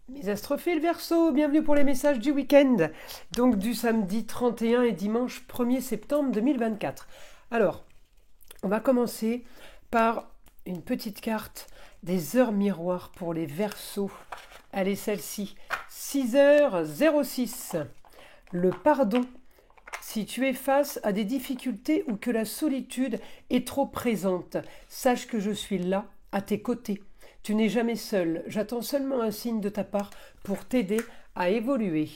Mes astrophiles Verseau, bienvenue pour les messages du week-end, donc du samedi 31 et dimanche 1er septembre 2024. Alors, on va commencer par une petite carte des heures miroirs pour les Verseaux. Allez, celle-ci, 6h06. Le pardon. Si tu es face à des difficultés ou que la solitude est trop présente, sache que je suis là, à tes côtés. Tu n'es jamais seul, j'attends seulement un signe de ta part pour t'aider à évoluer.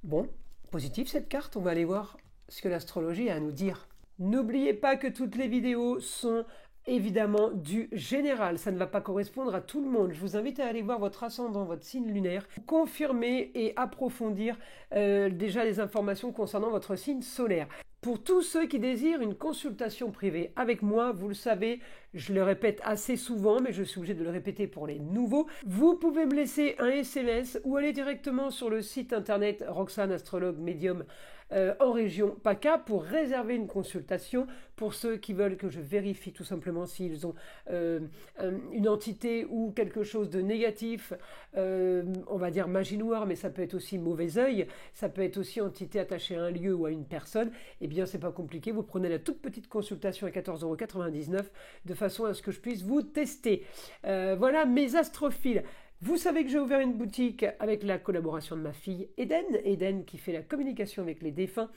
Bon, positif cette carte, on va aller voir ce que l'astrologie a à nous dire. N'oubliez pas que toutes les vidéos sont évidemment du général, ça ne va pas correspondre à tout le monde. Je vous invite à aller voir votre ascendant, votre signe lunaire, confirmer et approfondir déjà les informations concernant votre signe solaire. Pour tous ceux qui désirent une consultation privée avec moi, vous le savez, je le répète assez souvent, mais je suis obligé de le répéter pour les nouveaux, vous pouvez me laisser un SMS ou aller directement sur le site internet Roxane Astrologue Médium en région PACA pour réserver une consultation pour ceux qui veulent que je vérifie tout simplement s'ils ont une entité ou quelque chose de négatif, on va dire magie noire, mais ça peut être aussi mauvais œil, ça peut être aussi entité attachée à un lieu ou à une personne. Eh bien, c'est pas compliqué, vous prenez la toute petite consultation à 14,99 € de façon à ce que je puisse vous tester. Voilà mes astrophiles. Vous savez que j'ai ouvert une boutique avec la collaboration de ma fille Eden qui fait la communication avec les défunts,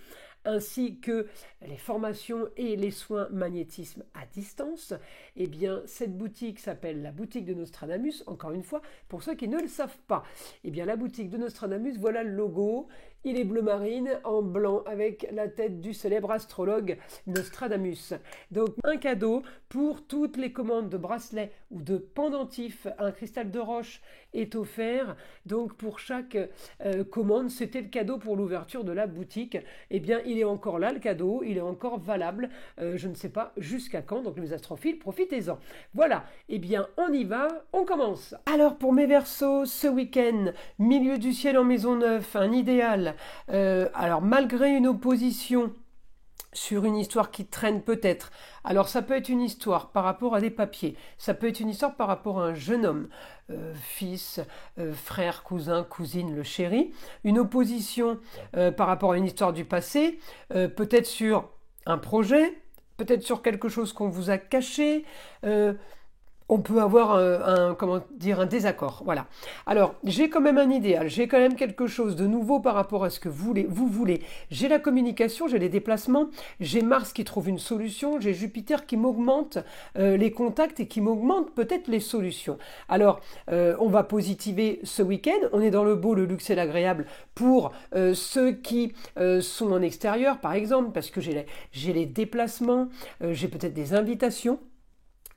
ainsi que les formations et les soins magnétisme à distance. Eh bien, cette boutique s'appelle la boutique de Nostradamus, encore une fois, pour ceux qui ne le savent pas. Eh bien, la boutique de Nostradamus, voilà le logo. Il est bleu marine en blanc avec la tête du célèbre astrologue Nostradamus. Donc, un cadeau pour toutes les commandes de bracelets ou de pendentifs. Un cristal de roche est offert. Donc, pour chaque commande, c'était le cadeau pour l'ouverture de la boutique. Eh bien, il est encore là, le cadeau. Il est encore valable. Je ne sais pas jusqu'à quand. Donc, les astrophiles, profitez-en. Voilà. Eh bien, on y va. On commence. Alors, pour mes Verseaux, ce week-end, milieu du ciel en maison 9, un idéal. Alors, malgré une opposition sur une histoire qui traîne peut-être. Alors ça peut être une histoire par rapport à des papiers, ça peut être une histoire par rapport à un jeune homme, fils, frère, cousin, cousine, le chéri, une opposition par rapport à une histoire du passé, peut-être sur un projet, peut-être sur quelque chose qu'on vous a caché, on peut avoir un désaccord. Voilà. Alors, j'ai quand même un idéal, j'ai quand même quelque chose de nouveau par rapport à ce que vous voulez. J'ai la communication, j'ai les déplacements, j'ai Mars qui trouve une solution, j'ai Jupiter qui m'augmente les contacts et qui m'augmente peut-être les solutions. Alors, on va positiver ce week-end, on est dans le beau, le luxe et l'agréable pour ceux qui sont en extérieur, par exemple, parce que j'ai les déplacements, j'ai peut-être des invitations.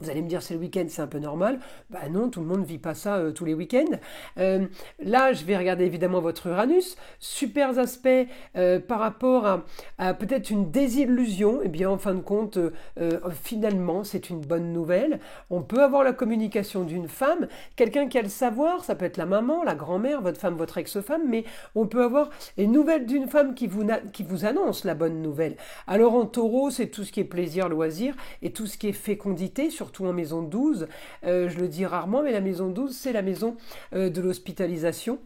Vous allez me dire c'est le week-end, c'est un peu normal. Ben non, tout le monde ne vit pas ça tous les week-ends. Là, je vais regarder évidemment votre Uranus. Super aspect par rapport à peut-être une désillusion. Eh bien, en fin de compte, finalement, c'est une bonne nouvelle. On peut avoir la communication d'une femme, quelqu'un qui a le savoir, ça peut être la maman, la grand-mère, votre femme, votre ex-femme, mais on peut avoir les nouvelles d'une femme qui vous annonce la bonne nouvelle. Alors en taureau, c'est tout ce qui est plaisir, loisir et tout ce qui est fécondité, surtout en maison 12, je le dis rarement, mais la maison 12, c'est la maison de l'hospitalisation,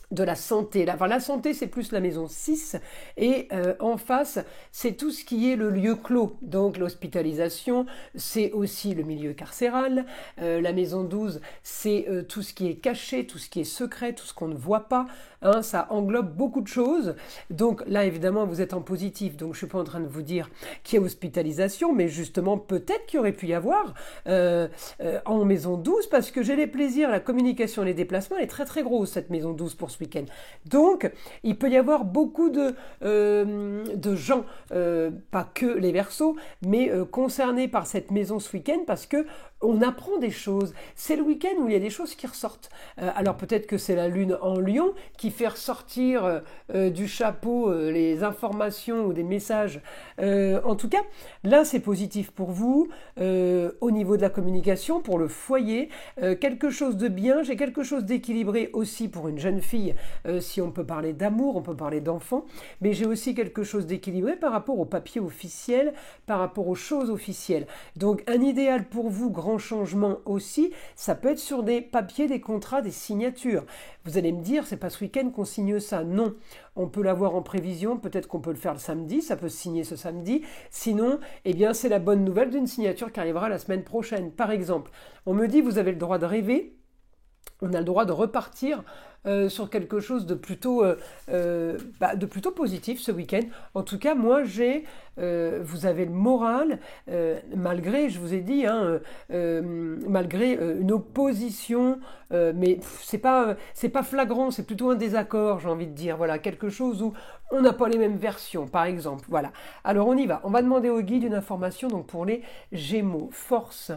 de la santé. Enfin, la santé, c'est plus la maison 6, et en face, c'est tout ce qui est le lieu clos. Donc l'hospitalisation, c'est aussi le milieu carcéral. La maison 12, c'est tout ce qui est caché, tout ce qui est secret, tout ce qu'on ne voit pas. Hein, ça englobe beaucoup de choses. Donc là, évidemment, vous êtes en positif, donc je ne suis pas en train de vous dire qu'il y a hospitalisation, mais justement, peut-être qu'il y aurait pu y avoir en maison 12, parce que j'ai les plaisirs, la communication, les déplacements, elle est très très grosse, cette maison 12 pour ce week-end. Donc, il peut y avoir beaucoup de gens, pas que les Verseaux, mais concernés par cette maison ce week-end, parce que on apprend des choses. C'est le week-end où il y a des choses qui ressortent. Alors peut-être que c'est la lune en Lion qui fait ressortir du chapeau les informations ou des messages. En tout cas, là c'est positif pour vous. Au niveau de la communication, pour le foyer, quelque chose de bien. J'ai quelque chose d'équilibré aussi pour une jeune fille, si on peut parler d'amour, on peut parler d'enfant. Mais j'ai aussi quelque chose d'équilibré par rapport aux papiers officiels, par rapport aux choses officielles. Donc un idéal pour vous, grand grands changements aussi, ça peut être sur des papiers, des contrats, des signatures. Vous allez me dire, c'est pas ce week-end qu'on signe ça. Non, on peut l'avoir en prévision, peut-être qu'on peut le faire le samedi, ça peut se signer ce samedi. Sinon, eh bien, c'est la bonne nouvelle d'une signature qui arrivera la semaine prochaine. Par exemple, on me dit, vous avez le droit de rêver, on a le droit de repartir sur quelque chose de plutôt positif ce week-end. En tout cas, moi, vous avez le moral, malgré, je vous ai dit, malgré une opposition, mais c'est pas flagrant, c'est plutôt un désaccord, j'ai envie de dire. Voilà, quelque chose où on n'a pas les mêmes versions, par exemple. Voilà. Alors, on y va. On va demander au guide une information donc pour les Gémeaux. Force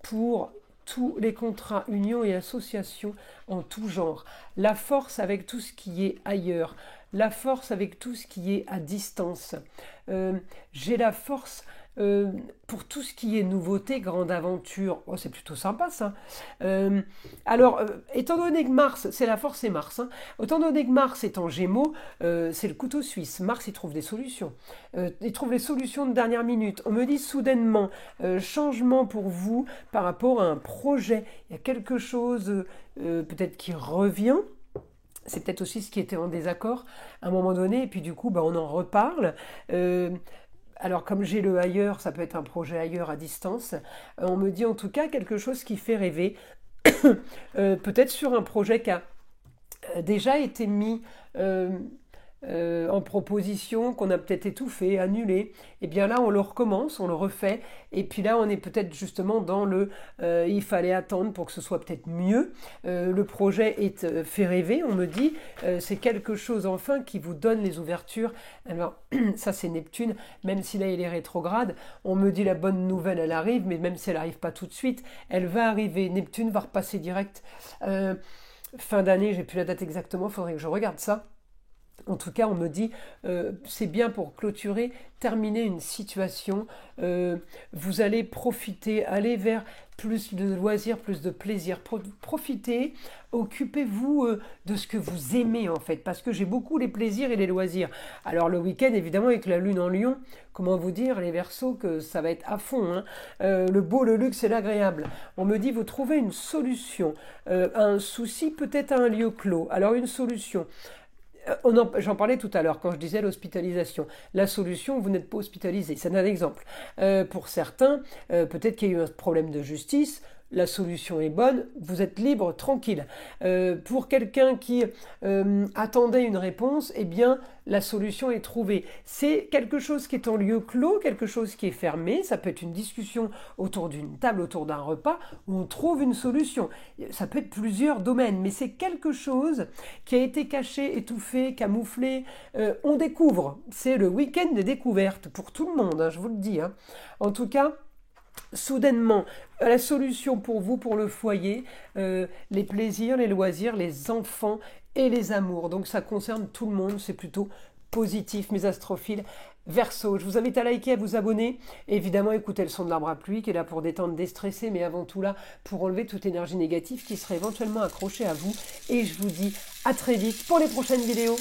pour tous les contrats, unions et associations en tout genre. La force avec tout ce qui est ailleurs. La force avec tout ce qui est à distance. J'ai la force pour tout ce qui est nouveauté, grande aventure. Oh, c'est plutôt sympa ça. Étant donné que Mars, c'est la force et Mars, étant donné que Mars est en Gémeaux, c'est le couteau suisse. Mars, il trouve des solutions. Il trouve les solutions de dernière minute. On me dit soudainement, changement pour vous par rapport à un projet. Il y a quelque chose peut-être qui revient. C'est peut-être aussi ce qui était en désaccord à un moment donné, et puis du coup, on en reparle. Alors, comme j'ai le ailleurs, ça peut être un projet ailleurs à distance. On me dit en tout cas quelque chose qui fait rêver. Peut-être sur un projet qui a déjà été mis en proposition, qu'on a peut-être étouffé, annulé. Et bien là, on le recommence, on le refait. Et puis là, on est peut-être justement dans le il fallait attendre pour que ce soit peut-être mieux. Le projet est fait rêver, on me dit. C'est quelque chose enfin qui vous donne les ouvertures. Alors, ça c'est Neptune, même si là il est rétrograde. On me dit la bonne nouvelle, elle arrive, mais même si elle n'arrive pas tout de suite, elle va arriver. Neptune va repasser direct. Fin d'année, j'ai plus la date exactement, il faudrait que je regarde ça. En tout cas, on me dit, c'est bien pour clôturer, terminer une situation. Vous allez profiter, aller vers plus de loisirs, plus de plaisir. Profitez, occupez-vous de ce que vous aimez en fait, parce que j'ai beaucoup les plaisirs et les loisirs. Alors le week-end, évidemment, avec la lune en Lion, comment vous dire, les Verseaux, que ça va être à fond. Le beau, le luxe et l'agréable. On me dit, vous trouvez une solution, un souci, peut-être à un lieu clos. Alors une solution. J'en parlais tout à l'heure quand je disais l'hospitalisation. La solution, vous n'êtes pas hospitalisé. C'est un exemple. Pour certains, peut-être qu'il y a eu un problème de justice. La solution est bonne, vous êtes libre, tranquille. Pour quelqu'un qui attendait une réponse, eh bien, la solution est trouvée. C'est quelque chose qui est en lieu clos, quelque chose qui est fermé. Ça peut être une discussion autour d'une table, autour d'un repas, où on trouve une solution. Ça peut être plusieurs domaines, mais c'est quelque chose qui a été caché, étouffé, camouflé. On découvre. C'est le week-end des découvertes pour tout le monde, je vous le dis. En tout cas, soudainement, la solution pour vous, pour le foyer, les plaisirs, les loisirs, les enfants et les amours. Donc ça concerne tout le monde, c'est plutôt positif, mes astrophiles. Verseau, je vous invite à liker, à vous abonner. Évidemment, écoutez le son de l'arbre à pluie qui est là pour détendre, déstresser, mais avant tout là pour enlever toute énergie négative qui serait éventuellement accrochée à vous. Et je vous dis à très vite pour les prochaines vidéos.